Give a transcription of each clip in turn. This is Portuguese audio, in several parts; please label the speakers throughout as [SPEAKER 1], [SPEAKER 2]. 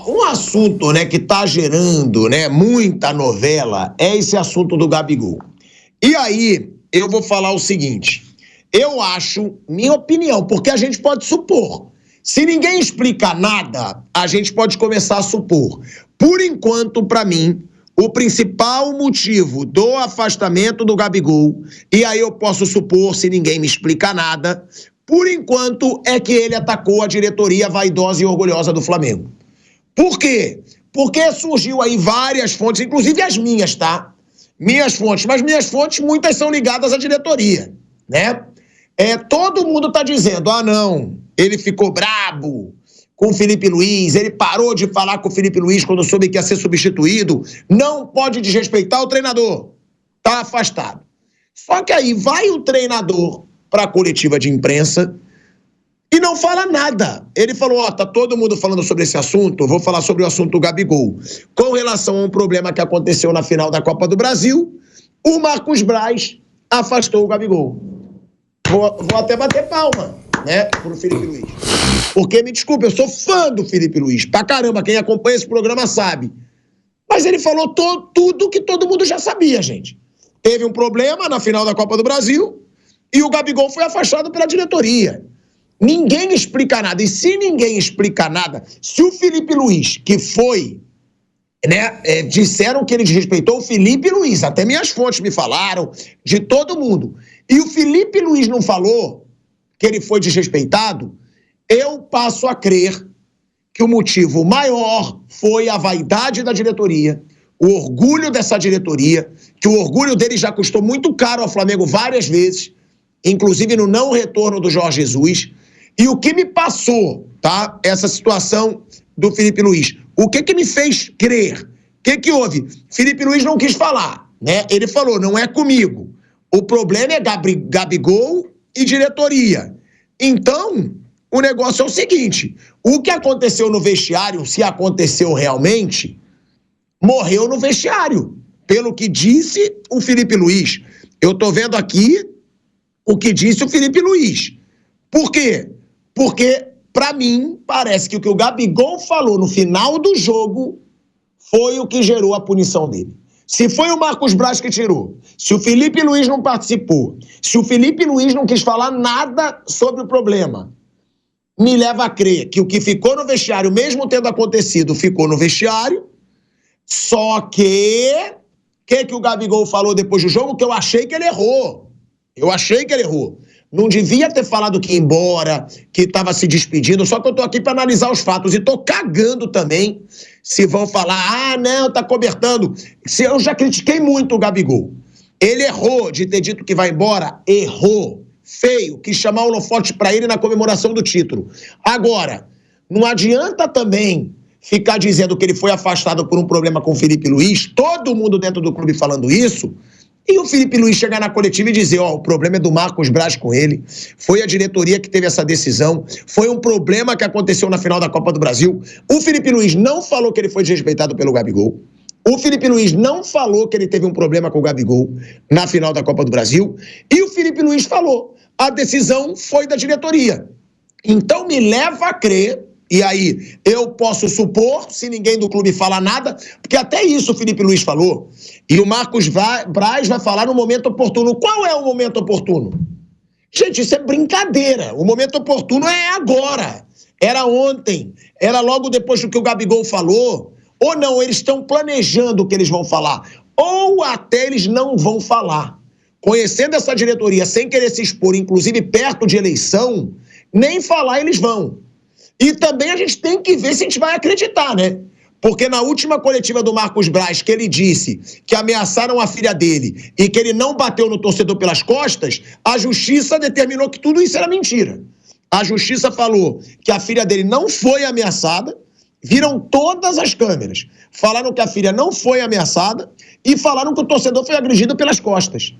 [SPEAKER 1] Um assunto, né, que tá gerando, né, muita novela é esse assunto do Gabigol. E aí, eu vou falar o seguinte, eu acho, minha opinião, porque a gente pode supor. Se ninguém explica nada, a gente pode começar a supor. Por enquanto, para mim, o principal motivo do afastamento do Gabigol, e aí eu posso supor, se ninguém me explica nada, por enquanto é que ele atacou a diretoria vaidosa e orgulhosa do Flamengo. Por quê? Porque surgiu aí várias fontes, inclusive as minhas, tá? Minhas fontes, mas minhas fontes, muitas são ligadas à diretoria, né? Todo mundo tá dizendo, não, ele ficou brabo com o Felipe Luiz, ele parou de falar com o Felipe Luiz quando soube que ia ser substituído, não pode desrespeitar o treinador, tá afastado. Só que aí vai o treinador para a coletiva de imprensa e não fala nada. Ele falou, tá todo mundo falando sobre esse assunto, eu vou falar sobre o assunto do Gabigol. Com relação a um problema que aconteceu na final da Copa do Brasil, o Marcos Braz afastou o Gabigol. Vou até bater palma, né, pro Felipe Luiz. Porque, me desculpe, eu sou fã do Felipe Luiz. Pra caramba, quem acompanha esse programa sabe. Mas ele falou tudo que todo mundo já sabia, gente. Teve um problema na final da Copa do Brasil e o Gabigol foi afastado pela diretoria. Ninguém explica nada. E se ninguém explica nada, se o Felipe Luiz, que foi, né, disseram que ele desrespeitou o Felipe Luiz, até minhas fontes me falaram, de todo mundo, e o Felipe Luiz não falou que ele foi desrespeitado, eu passo a crer que o motivo maior foi a vaidade da diretoria, o orgulho dessa diretoria, que o orgulho dele já custou muito caro ao Flamengo várias vezes, inclusive no não retorno do Jorge Jesus. E o que me passou, tá? Essa situação do Felipe Luiz. O que me fez crer? O que houve? Felipe Luiz não quis falar, né? Ele falou, não é comigo. O problema é Gabigol e diretoria. Então, o negócio é o seguinte, o que aconteceu no vestiário, se aconteceu realmente, morreu no vestiário, pelo que disse o Felipe Luiz. Eu tô vendo aqui o que disse o Felipe Luiz. Por quê? Porque, pra mim, parece que o que o Gabigol falou no final do jogo foi o que gerou a punição dele. Se foi o Marcos Braz que tirou, se o Felipe Luiz não participou, se o Felipe Luiz não quis falar nada sobre o problema, me leva a crer que o que ficou no vestiário, mesmo tendo acontecido, ficou no vestiário, só que... O que o Gabigol falou depois do jogo? Que eu achei que ele errou. Não devia ter falado que ia embora, que estava se despedindo, só que eu tô aqui para analisar os fatos e tô cagando também se vão falar, não, tá cobertando. Eu já critiquei muito o Gabigol. Ele errou de ter dito que vai embora, errou. Feio, quis chamar o holofote para ele na comemoração do título. Agora, não adianta também ficar dizendo que ele foi afastado por um problema com o Felipe Luiz, todo mundo dentro do clube falando isso, e o Felipe Luiz chegar na coletiva e dizer, o problema é do Marcos Braz com ele, foi a diretoria que teve essa decisão, foi um problema que aconteceu na final da Copa do Brasil. O Felipe Luiz não falou que ele foi desrespeitado pelo Gabigol, o Felipe Luiz não falou que ele teve um problema com o Gabigol na final da Copa do Brasil, e o Felipe Luiz falou, a decisão foi da diretoria. Então me leva a crer, e aí eu posso supor, se ninguém do clube falar nada, porque até isso o Felipe Luiz falou, e o Marcos Braz vai falar no momento oportuno. Qual é o momento oportuno? Gente, isso é brincadeira. O momento oportuno é agora. Era ontem, era logo depois do que o Gabigol falou, ou não, eles estão planejando o que eles vão falar, ou até eles não vão falar. Conhecendo essa diretoria, sem querer se expor, inclusive perto de eleição, nem falar eles vão. E também a gente tem que ver se a gente vai acreditar, né? Porque na última coletiva do Marcos Braz, que ele disse que ameaçaram a filha dele e que ele não bateu no torcedor pelas costas, a justiça determinou que tudo isso era mentira. A justiça falou que a filha dele não foi ameaçada, viram todas as câmeras, falaram que a filha não foi ameaçada e falaram que o torcedor foi agredido pelas costas.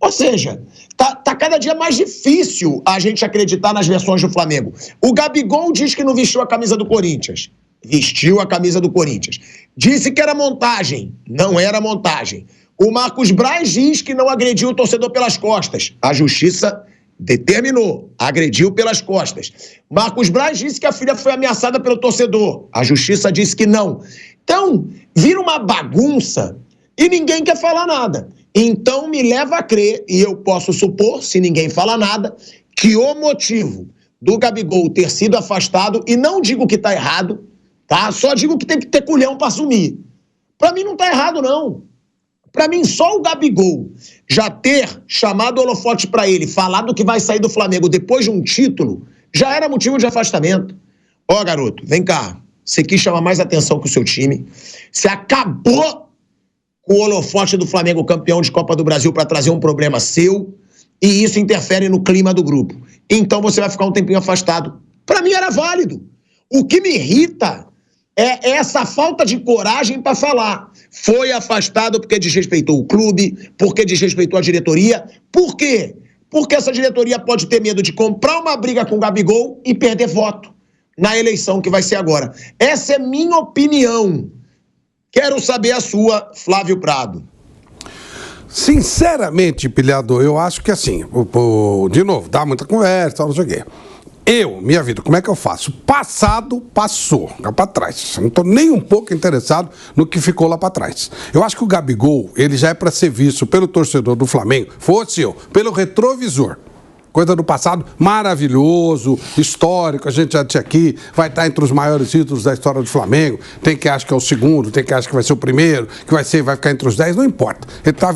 [SPEAKER 1] Ou seja, tá cada dia mais difícil a gente acreditar nas versões do Flamengo. O Gabigol diz que não vestiu a camisa do Corinthians. Vestiu a camisa do Corinthians. Disse que era montagem. Não era montagem. O Marcos Braz diz que não agrediu o torcedor pelas costas. A justiça determinou, agrediu pelas costas. Marcos Braz disse que a filha foi ameaçada pelo torcedor. A justiça disse que não. Então, vira uma bagunça e ninguém quer falar nada. Então, me leva a crer, e eu posso supor, se ninguém fala nada, que o motivo do Gabigol ter sido afastado, e não digo que está errado, tá? Só digo que tem que ter culhão para assumir. Para mim não está errado, não. Para mim, só o Gabigol já ter chamado o holofote para ele, falado que vai sair do Flamengo depois de um título, já era motivo de afastamento. Ó, garoto, vem cá. Você quis chamar mais atenção que o seu time. Você acabou com o holofote do Flamengo campeão de Copa do Brasil para trazer um problema seu, e isso interfere no clima do grupo. Então você vai ficar um tempinho afastado. Para mim era válido. O que me irrita é essa falta de coragem para falar. Foi afastado porque desrespeitou o clube, porque desrespeitou a diretoria. Por quê? Porque essa diretoria pode ter medo de comprar uma briga com o Gabigol e perder voto na eleição que vai ser agora. Essa é minha opinião. Quero saber a sua, Flávio Prado.
[SPEAKER 2] Sinceramente, Pilhado, eu acho que assim, de novo, dá muita conversa, não sei o quê. Minha vida, como é que eu faço? Passado, passou, fica pra trás. Eu não tô nem um pouco interessado no que ficou lá pra trás. Eu acho que o Gabigol, ele já é pra ser visto pelo torcedor do Flamengo, fosse eu, pelo retrovisor. Coisa do passado, maravilhoso, histórico, a gente já tinha aqui, vai estar entre os maiores títulos da história do Flamengo, tem que achar que é o segundo, tem que achar que vai ser o primeiro, que vai ficar entre os 10, não importa.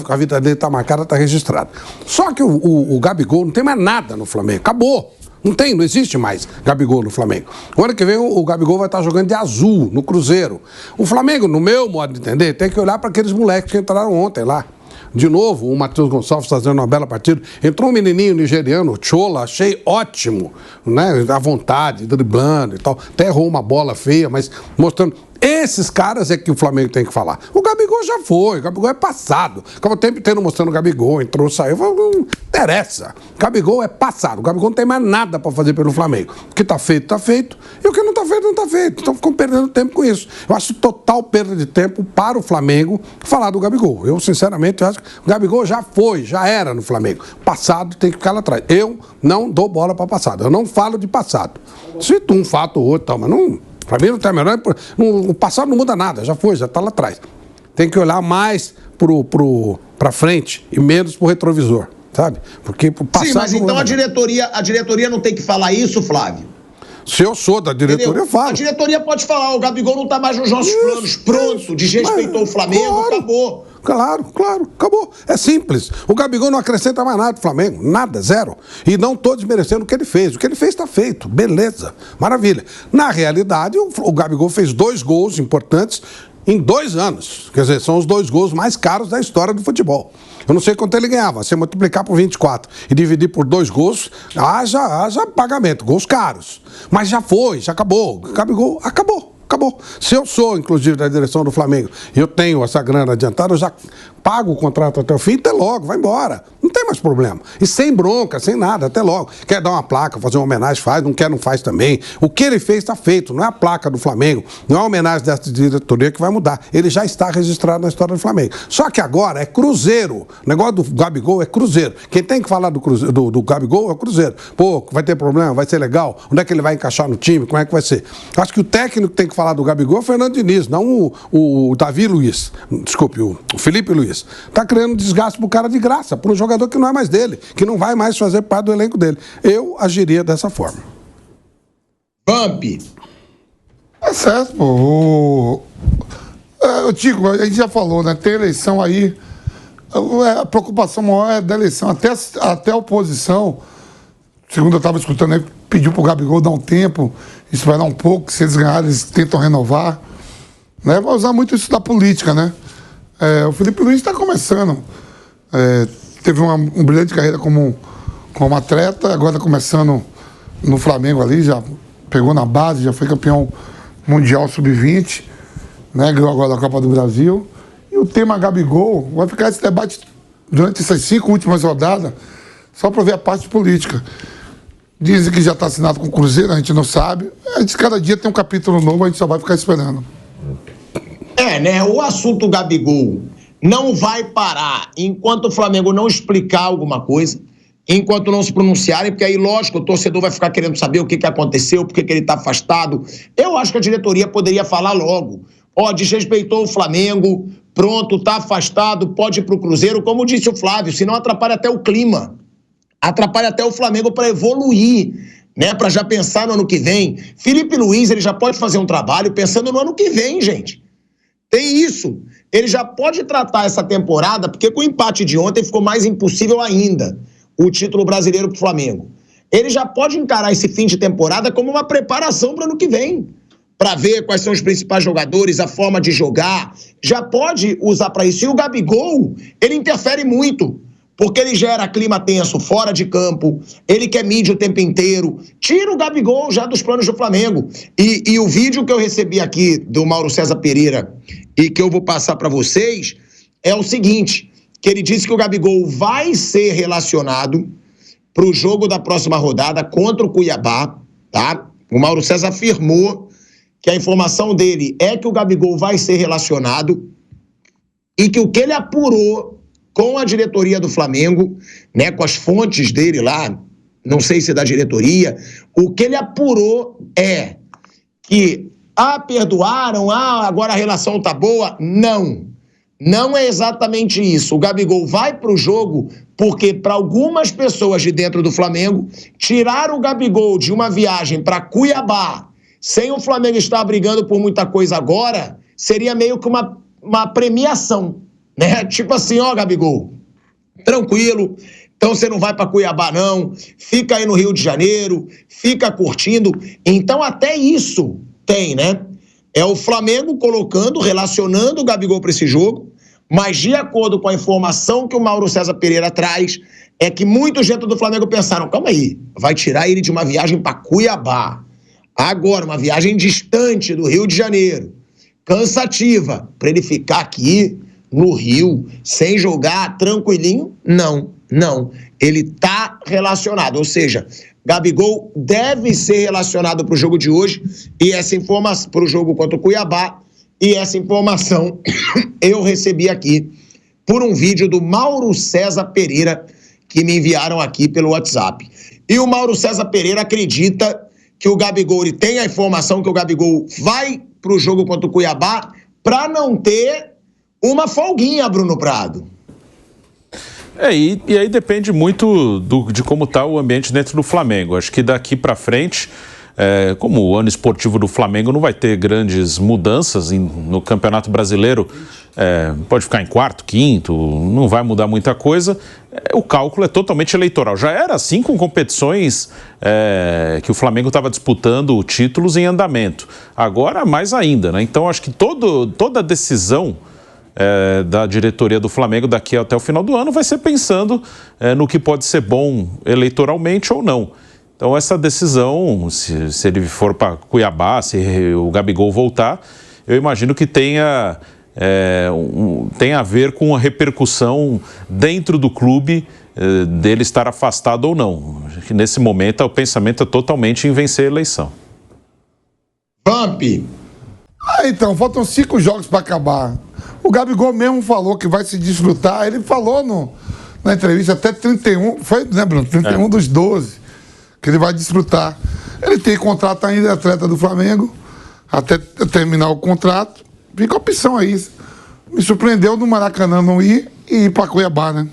[SPEAKER 2] A vida dele tá marcada, tá registrada. Só que o Gabigol não tem mais nada no Flamengo, acabou. Não existe mais Gabigol no Flamengo. O ano que vem o Gabigol vai estar jogando de azul, no Cruzeiro. O Flamengo, no meu modo de entender, tem que olhar para aqueles moleques que entraram ontem lá. De novo, o Matheus Gonçalves fazendo uma bela partida. Entrou um menininho nigeriano, o Chola, achei ótimo, né? À vontade, driblando e tal. Até errou uma bola feia, mas mostrando... Esses caras é que o Flamengo tem que falar. O Gabigol já foi, o Gabigol é passado. Ficava o tempo inteiro mostrando o Gabigol, entrou, saiu. Não interessa. O Gabigol é passado. O Gabigol não tem mais nada para fazer pelo Flamengo. O que tá feito, tá feito. E o que não tá feito, não tá feito. Então ficam perdendo tempo com isso. Eu acho total perda de tempo para o Flamengo falar do Gabigol. Eu, sinceramente, acho que o Gabigol já foi, já era no Flamengo. Passado tem que ficar lá atrás. Eu não dou bola para passado. Eu não falo de passado. Cito um fato ou outro, tal, mas não... Para mim não tem a menor... O passado não muda nada, já foi, já está lá atrás. Tem que olhar mais para frente e menos para o retrovisor, sabe? Porque o passado...
[SPEAKER 1] Sim, mas então a diretoria não tem que falar isso, Flávio?
[SPEAKER 2] Se eu sou da diretoria,
[SPEAKER 1] entendeu?
[SPEAKER 2] eu falo.
[SPEAKER 1] A diretoria pode falar, o Gabigol não está mais nos nossos planos, pronto, desrespeitou o Flamengo, claro, acabou.
[SPEAKER 2] Claro, acabou. É simples. O Gabigol não acrescenta mais nada do Flamengo, nada, zero. E não estou desmerecendo o que ele fez. O que ele fez está feito, beleza, maravilha. Na realidade, o Gabigol fez 2 gols importantes em 2 anos. Quer dizer, são os 2 gols mais caros da história do futebol. Eu não sei quanto ele ganhava. Se multiplicar por 24 e dividir por 2 gols, haja pagamento, gols caros. Mas já foi, já acabou. O Gabigol acabou. Se eu sou, inclusive, da direção do Flamengo e eu tenho essa grana adiantada, eu já pago o contrato até o fim, até logo, vai embora. Não tem mais problema. E sem bronca, sem nada, até logo. Quer dar uma placa, fazer uma homenagem, faz. Não quer, não faz também. O que ele fez está feito. Não é a placa do Flamengo, não é a homenagem dessa diretoria que vai mudar. Ele já está registrado na história do Flamengo. Só que agora é Cruzeiro. O negócio do Gabigol é Cruzeiro. Quem tem que falar do Gabigol é o Cruzeiro. Pô, vai ter problema, vai ser legal. Onde é que ele vai encaixar no time? Como é que vai ser? Acho que o técnico tem que falar do Gabigol é o Fernando Diniz, não o Davi Luiz. Desculpe, o Felipe Luiz. Está criando desgaste pro cara de graça, para um jogador que não é mais dele, que não vai mais fazer parte do elenco dele. Eu agiria dessa forma.
[SPEAKER 1] Vamp.
[SPEAKER 3] É certo, pô. Tico, a gente já falou, né? Tem eleição aí. A preocupação maior é da eleição. Até a oposição, segundo eu estava escutando aí, pediu pro Gabigol dar um tempo, esperar um pouco, se eles ganharem, eles tentam renovar. Né? Vai usar muito isso da política, né? O Felipe Luiz está começando. Teve uma brilhante carreira como atleta, agora está começando no Flamengo ali, já pegou na base, já foi campeão mundial sub-20, né? Ganhou agora a Copa do Brasil. E o tema Gabigol, vai ficar esse debate durante essas 5 últimas rodadas, só para ver a parte política. Dizem que já está assinado com o Cruzeiro, a gente não sabe. Cada dia tem um capítulo novo, a gente só vai ficar esperando.
[SPEAKER 1] Né? O assunto Gabigol não vai parar enquanto o Flamengo não explicar alguma coisa. enquanto não se pronunciarem, porque aí, lógico, o torcedor vai ficar querendo saber o que aconteceu, por que ele está afastado. Eu acho que a diretoria poderia falar logo. Desrespeitou o Flamengo, pronto, está afastado, pode ir para o Cruzeiro, como disse o Flávio, senão atrapalha até o clima. Atrapalha até o Flamengo para evoluir, né? Para já pensar no ano que vem. Felipe Luiz, ele já pode fazer um trabalho pensando no ano que vem, gente. Tem isso. Ele já pode tratar essa temporada, porque com o empate de ontem ficou mais impossível ainda o título brasileiro para o Flamengo. Ele já pode encarar esse fim de temporada como uma preparação para o ano que vem, para ver quais são os principais jogadores, a forma de jogar. Já pode usar para isso. E o Gabigol, ele interfere muito, porque ele gera clima tenso fora de campo, ele quer mídia o tempo inteiro. Tira o Gabigol já dos planos do Flamengo. E o vídeo que eu recebi aqui do Mauro César Pereira e que eu vou passar para vocês é o seguinte, que ele disse que o Gabigol vai ser relacionado para o jogo da próxima rodada contra o Cuiabá, tá? O Mauro César afirmou que a informação dele é que o Gabigol vai ser relacionado e que o que ele apurou com a diretoria do Flamengo, né, com as fontes dele lá, não sei se da diretoria, o que ele apurou é que, perdoaram, agora a relação tá boa. Não é exatamente isso. O Gabigol vai pro jogo porque, para algumas pessoas de dentro do Flamengo, tirar o Gabigol de uma viagem para Cuiabá, sem o Flamengo estar brigando por muita coisa agora, seria meio que uma premiação, né? Tipo assim, Gabigol, tranquilo, então você não vai para Cuiabá não, fica aí no Rio de Janeiro, fica curtindo. Então até isso tem, né? É o Flamengo colocando, relacionando o Gabigol para esse jogo, mas de acordo com a informação que o Mauro César Pereira traz, é que muita gente do Flamengo pensaram, calma aí, vai tirar ele de uma viagem para Cuiabá, agora uma viagem distante do Rio de Janeiro, cansativa, para ele ficar aqui no Rio, sem jogar, tranquilinho? Não. Ele tá relacionado, ou seja, Gabigol deve ser relacionado para o jogo de hoje e essa informação para o jogo contra o Cuiabá, e essa informação eu recebi aqui por um vídeo do Mauro César Pereira que me enviaram aqui pelo WhatsApp. E o Mauro César Pereira acredita que o Gabigol, ele tem a informação que o Gabigol vai para o jogo contra o Cuiabá para não ter uma folguinha, Bruno Prado.
[SPEAKER 4] E aí depende muito de como está o ambiente dentro do Flamengo. Acho que daqui para frente, como o ano esportivo do Flamengo não vai ter grandes mudanças no Campeonato Brasileiro, pode ficar em quarto, quinto, não vai mudar muita coisa. O cálculo é totalmente eleitoral. Já era assim com competições que o Flamengo estava disputando títulos em andamento. Agora mais ainda, né? Então acho que toda a decisão da diretoria do Flamengo daqui até o final do ano vai ser pensando no que pode ser bom eleitoralmente ou não. Então essa decisão, se ele for para Cuiabá, se o Gabigol voltar, eu imagino que tenha a ver com a repercussão dentro do clube dele estar afastado ou não. Nesse momento o pensamento é totalmente em vencer a eleição.
[SPEAKER 1] Pump!
[SPEAKER 3] Então, faltam 5 jogos para acabar. O Gabigol mesmo falou que vai se desfrutar. Ele falou na entrevista até 31, foi, né, Bruno? 31 dos 12, que ele vai desfrutar. Ele tem contrato ainda, é atleta do Flamengo, até terminar o contrato. Fica a opção aí. Me surpreendeu no Maracanã não ir e ir para Cuiabá, né?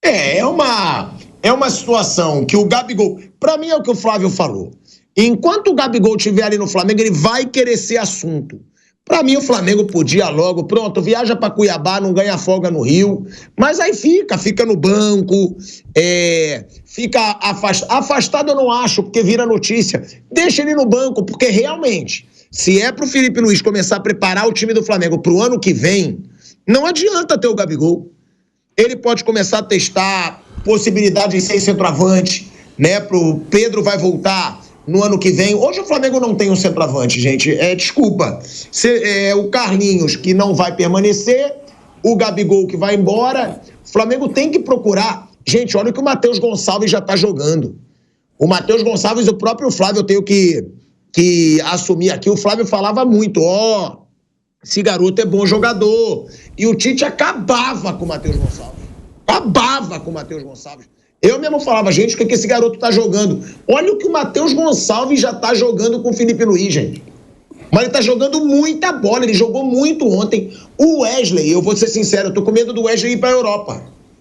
[SPEAKER 1] É uma situação que o Gabigol... Para mim é o que o Flávio falou. Enquanto o Gabigol estiver ali no Flamengo, ele vai querer ser assunto. Para mim, o Flamengo podia logo, pronto, viaja para Cuiabá, não ganha folga no Rio, mas aí fica no banco, fica afastado eu não acho, porque vira notícia. Deixa ele no banco, porque realmente, se é pro Felipe Luiz começar a preparar o time do Flamengo pro ano que vem, não adianta ter o Gabigol. Ele pode começar a testar possibilidade de ser centroavante, né? Pro Pedro vai voltar no ano que vem. Hoje o Flamengo não tem um centroavante, gente. Desculpa. O Carlinhos, que não vai permanecer, o Gabigol, que vai embora. O Flamengo tem que procurar. Gente, olha o que o Matheus Gonçalves já tá jogando. O Matheus Gonçalves, o próprio Flávio, eu tenho que assumir aqui. O Flávio falava muito, esse garoto é bom jogador. E o Tite acabava com o Matheus Gonçalves. babava com o Matheus Gonçalves. Eu mesmo falava, gente, o que esse garoto tá jogando? Olha o que o Matheus Gonçalves já tá jogando com o Felipe Luiz, gente. Mas ele tá jogando muita bola, ele jogou muito ontem. O Wesley, eu vou ser sincero, eu tô com medo do Wesley ir pra Europa.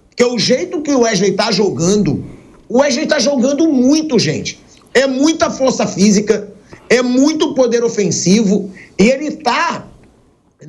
[SPEAKER 1] Porque o jeito que o Wesley tá jogando muito, gente. É muita força física, é muito poder ofensivo, e ele tá,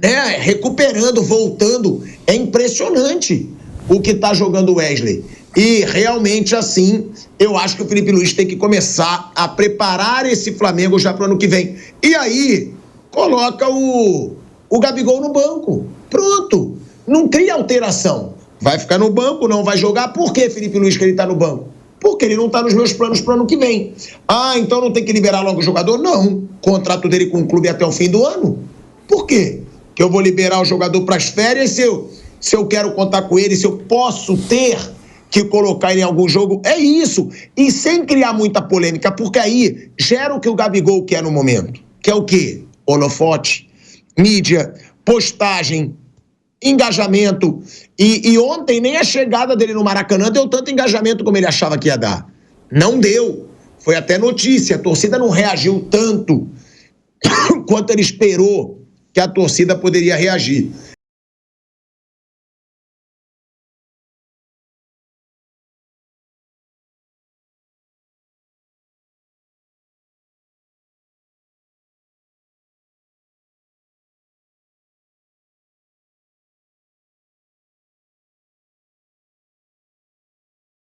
[SPEAKER 1] né, recuperando, voltando. É impressionante o que tá jogando o Wesley. E realmente, assim, eu acho que o Felipe Luiz tem que começar a preparar esse Flamengo já para o ano que vem. E aí, coloca o Gabigol no banco. Pronto. Não cria alteração. Vai ficar no banco, não vai jogar. Por que, Felipe Luiz, que ele está no banco? Porque ele não está nos meus planos para o ano que vem. Ah, então não tem que liberar logo o jogador? Não. O contrato dele com o clube é até o fim do ano. Por quê? Que eu vou liberar o jogador para as férias se eu quero contar com ele, se eu posso ter que colocar ele em algum jogo, é isso. E sem criar muita polêmica, porque aí gera o que o Gabigol quer no momento. Que é o quê? Holofote, mídia, postagem, engajamento. E ontem nem a chegada dele no Maracanã deu tanto engajamento como ele achava que ia dar. Não deu. Foi até notícia. A torcida não reagiu tanto quanto ele esperou que a torcida poderia reagir.